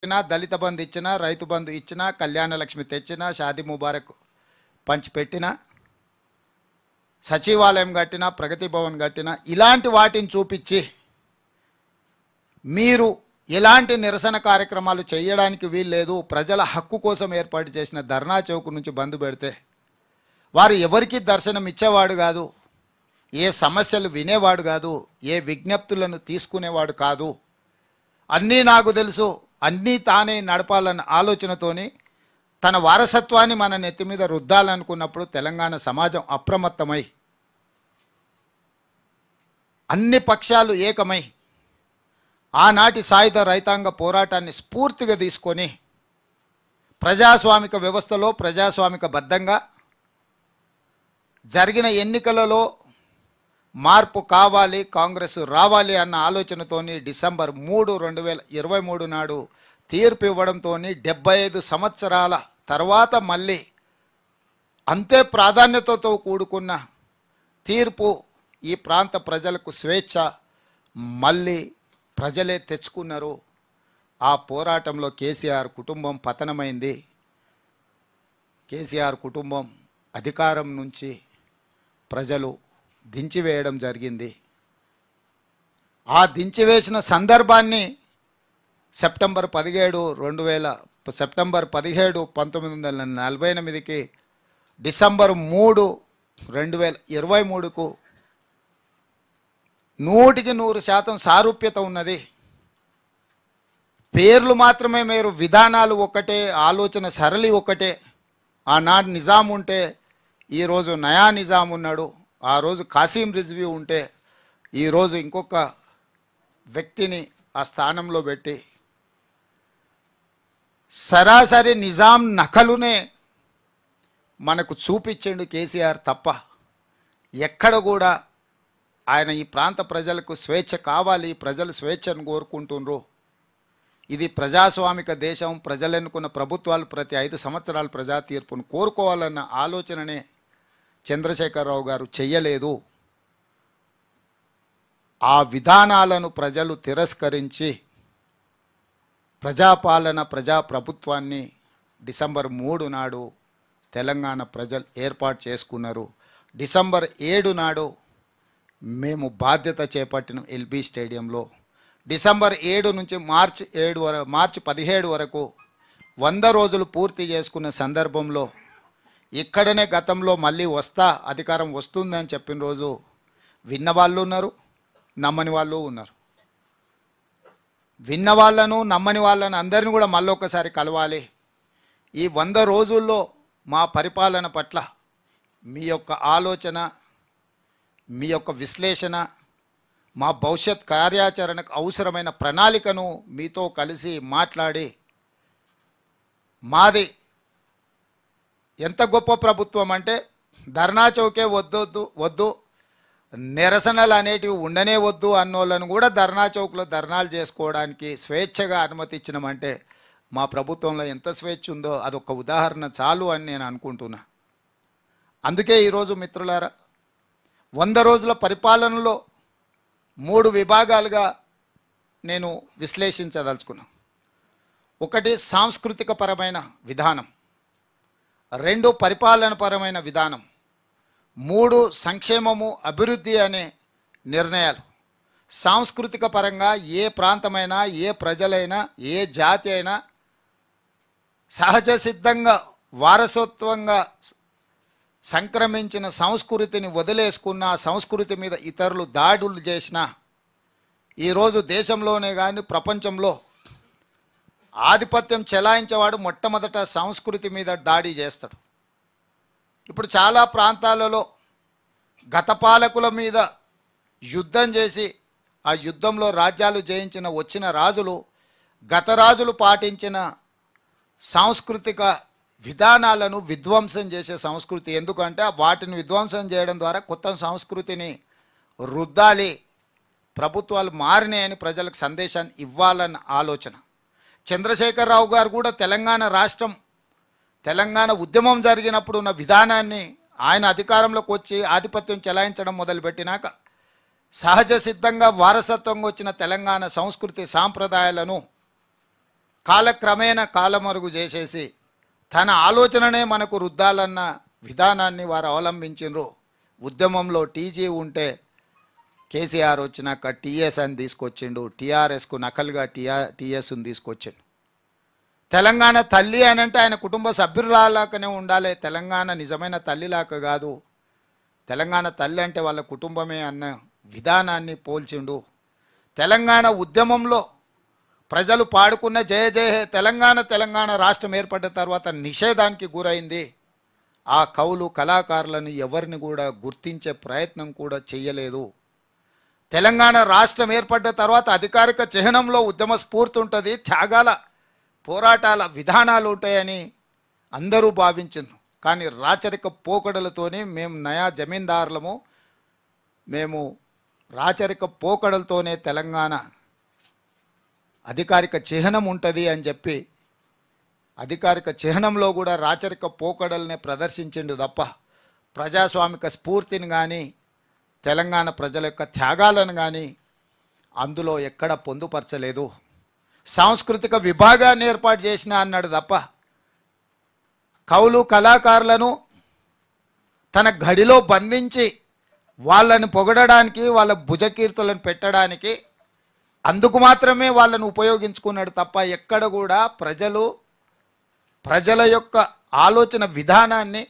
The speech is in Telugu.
దళిత బంధు ఇచ్చినా, రైతు బంధు ఇచ్చినా, కళ్యాణ లక్ష్మి తెచ్చినా, షాదీ ముబారక్ పంచిపెట్టినా, సచివాలయం కట్టినా, ప్రగతి భవన్ కట్టినా, ఇలాంటి వాటిని చూపించి మీరు ఎలాంటి నిరసన కార్యక్రమాలు చేయడానికి వీల్లేదు, ప్రజల హక్కు కోసం ఏర్పాటు చేసిన ధర్నా చౌక్ నుంచి బంద్ పెడితే వారు ఎవరికి దర్శనం ఇచ్చేవాడు కాదు, ఏ సమస్యలు వినేవాడు కాదు, ఏ విజ్ఞప్తులను తీసుకునేవాడు కాదు. అన్నీ నాకు తెలుసు, అన్నీ తానే నడపాలన్న ఆలోచనతోని తన వారసత్వాన్ని మన నెత్తి మీద రుద్దాలనుకున్నప్పుడు తెలంగాణ సమాజం అప్రమత్తమై అన్ని పక్షాలు ఏకమై ఆనాటి సాయుధ రైతాంగ పోరాటాన్ని స్ఫూర్తిగా తీసుకొని ప్రజాస్వామిక వ్యవస్థలో ప్రజాస్వామిక బద్ధంగా జరిగిన ఎన్నికలలో మార్పు కావాలి, కాంగ్రెస్ రావాలి అన్న ఆలోచనతోని డిసెంబర్ 3, 2023 నాడు తీర్పు ఇవ్వడంతో 75 సంవత్సరాల తర్వాత మళ్ళీ అంతే ప్రాధాన్యతతో కూడుకున్న తీర్పు, ఈ ప్రాంత ప్రజలకు స్వేచ్ఛ మళ్ళీ ప్రజలే తెచ్చుకున్నారు. ఆ పోరాటంలో కేసీఆర్ కుటుంబం పతనమైంది. కేసీఆర్ కుటుంబం అధికారం నుంచి ప్రజలు దించివేయడం జరిగింది. ఆ దించివేసిన సందర్భాన్ని సెప్టెంబర్ 17, 1948కి డిసెంబర్ 3, 2023కు 100% సారూప్యత ఉన్నది. పేర్లు మాత్రమే వేరు, విధానాలు ఒకటే, ఆలోచన సరళి ఒకటే. ఆనాడు నిజాం ఉంటే ఈరోజు నయా నిజాం ఉన్నాడు, ఆ రోజు కాసిం రిజ్వీ ఉంటే ఈరోజు ఇంకొక వ్యక్తిని ఆ స్థానంలో పెట్టి సరాసరి నిజాం నకలునే మనకు చూపించండు కేసీఆర్ తప్ప ఎక్కడ కూడా ఆయన ఈ ప్రాంత ప్రజలకు స్వేచ్ఛ కావాలి, ప్రజలు స్వేచ్ఛను కోరుకుంటున్నారు, ఇది ప్రజాస్వామిక దేశం, ప్రజలు ఎన్నుకున్న ప్రభుత్వాలు ప్రతి 5 సంవత్సరాల ప్రజా తీర్పును కోరుకోవాలన్న ఆలోచననే చంద్రశేఖరరావు గారు చెయ్యలేదు. ఆ విధానాలను ప్రజలు తిరస్కరించి ప్రజాపాలన, ప్రజాప్రభుత్వాన్ని డిసెంబర్ 3 నాడు తెలంగాణ ప్రజలు ఏర్పాటు చేసుకున్నారు. డిసెంబర్ 7 నాడు మేము బాధ్యత చేపట్టిన ఎల్బీ స్టేడియంలో. డిసెంబర్ 7 నుంచి మార్చి 17 వరకు 100 రోజులు పూర్తి చేసుకున్న సందర్భంలో ఇక్కడనే గతంలో మళ్ళీ అధికారం వస్తుందని చెప్పిన రోజు విన్న వాళ్ళు ఉన్నారు, నమ్మని వాళ్ళు ఉన్నారు. విన్న వాళ్ళను, నమ్మని వాళ్ళను అందరిని కూడా మళ్ళీ ఒకసారి కలవాలి. ఈ 100 రోజుల్లో మా పరిపాలన పట్ల మీ యొక్క ఆలోచన, మీ యొక్క విశ్లేషణ, మా భవిష్యత్ కార్యాచరణకు అవసరమైన ప్రణాళికను మీతో కలిసి మాట్లాడి మాది ఎంత గొప్ప ప్రభుత్వం అంటే ధర్నా చౌకే వద్దు, నిరసనలు అనేటివి ఉండనే వద్దు అన్నోళ్ళను కూడా ధర్నా చౌక్లో ధర్నాలు చేసుకోవడానికి స్వేచ్ఛగా అనుమతి ఇచ్చినామంటే మా ప్రభుత్వంలో ఎంత స్వేచ్ఛ ఉందో అదొక ఉదాహరణ చాలు అని నేను అనుకుంటున్నా. అందుకే ఈరోజు మిత్రులారా 100 రోజుల పరిపాలనలో 3 విభాగాలుగా నేను విశ్లేషించదలుచుకున్నా. ఒకటి సాంస్కృతిక పరమైన విధానం, 2 పరిపాలనపరమైన విధానం, 3 సంక్షేమము, అభివృద్ధి అనే నిర్ణయాలు. సాంస్కృతిక పరంగా ఏ ప్రాంతమైనా, ఏ ప్రజలైనా, ఏ జాతి అయినా సహజ సిద్ధంగా వారసత్వంగా సంక్రమించిన సంస్కృతిని వదిలేసుకున్న, సంస్కృతి మీద ఇతరులు దాడులు చేసినా ఈరోజు దేశంలోనే కానీ ప్రపంచంలో ఆధిపత్యం చెలాయించేవాడు మొట్టమొదట సంస్కృతి మీద దాడి చేస్తాడు. ఇప్పుడు చాలా ప్రాంతాలలో గత పాలకుల మీద యుద్ధం చేసి ఆ యుద్ధంలో రాజ్యాలు జయించిన వచ్చిన రాజులు గత రాజులు పాటించిన సాంస్కృతిక విధానాలను విధ్వంసం చేసే సంస్కృతి. ఎందుకంటే వాటిని విధ్వంసం చేయడం ద్వారా కొత్త సంస్కృతిని రుద్దాలి, ప్రభుత్వాలు మారినాయని ప్రజలకు సందేశాన్ని ఇవ్వాలన్న ఆలోచన. చంద్రశేఖరరావు గారు కూడా తెలంగాణ ఉద్యమం జరిగినప్పుడు ఉన్న విధానాన్ని ఆయన అధికారంలోకి వచ్చి ఆధిపత్యం చెలాయించడం మొదలుపెట్టినాక సహజ సిద్ధంగా వారసత్వంగా వచ్చిన తెలంగాణ సంస్కృతి సాంప్రదాయాలను కాలక్రమేణా కాలమరుగు చేసేసి తన ఆలోచననే మనకు రుద్దాలన్న విధానాన్ని వారు అవలంబించారు. ఉద్యమంలో టీజీ ఉంటే కేసీఆర్ వచ్చినాక టీఎస్ అని తీసుకొచ్చిండు, టీఆర్ఎస్కు నకలుగా టీఎస్ని తీసుకొచ్చిండు. తెలంగాణ తల్లి అని అంటే ఆయన కుటుంబ సభ్యురాలాగానే ఉండాలి, తెలంగాణ నిజమైన తల్లిలాగా కాదు. తెలంగాణ తల్లి అంటే వాళ్ళ కుటుంబమే అన్న విధానాన్ని పోల్చిండు. తెలంగాణ ఉద్యమంలో ప్రజలు పాడుకున్న జయ జయ హే తెలంగాణ తెలంగాణ రాష్ట్రం ఏర్పడ్డ తర్వాత నిషేధానికి గురైంది. ఆ కవులు కళాకారులను ఎవరిని కూడా గుర్తించే ప్రయత్నం కూడా చేయలేదు. తెలంగాణ రాష్ట్రం ఏర్పడ్డ తర్వాత అధికారిక చిహ్నంలో ఉద్యమ స్ఫూర్తి ఉంటుంది, త్యాగాల పోరాటాల విధానాలు ఉంటాయని అందరూ భావించారు. కానీ రాచరిక పోకడలతోనే మేము నయా జమీందారులము, మేము రాచరిక పోకడలతోనే తెలంగాణ అధికారిక చిహ్నం ఉంటుంది అని చెప్పి అధికారిక చిహ్నంలో కూడా రాచరిక పోకడల్నే ప్రదర్శించిండు తప్ప ప్రజాస్వామిక స్ఫూర్తిని కానీ తెలంగాణ ప్రజల యొక్క త్యాగాలను కానీ అందులో ఎక్కడ పొందుపరచలేదు. సాంస్కృతిక విభాగాన్ని ఏర్పాటు చేసిన అన్నాడు తప్ప కవులు కళాకారులను తన గడిలో బంధించి వాళ్ళని పొగడడానికి, వాళ్ళ భుజకీర్తులను పెట్టడానికి అందుకు మాత్రమే వాళ్ళను ఉపయోగించుకున్నాడు తప్ప ఎక్కడ కూడా ప్రజల యొక్క ఆలోచన విధానాన్ని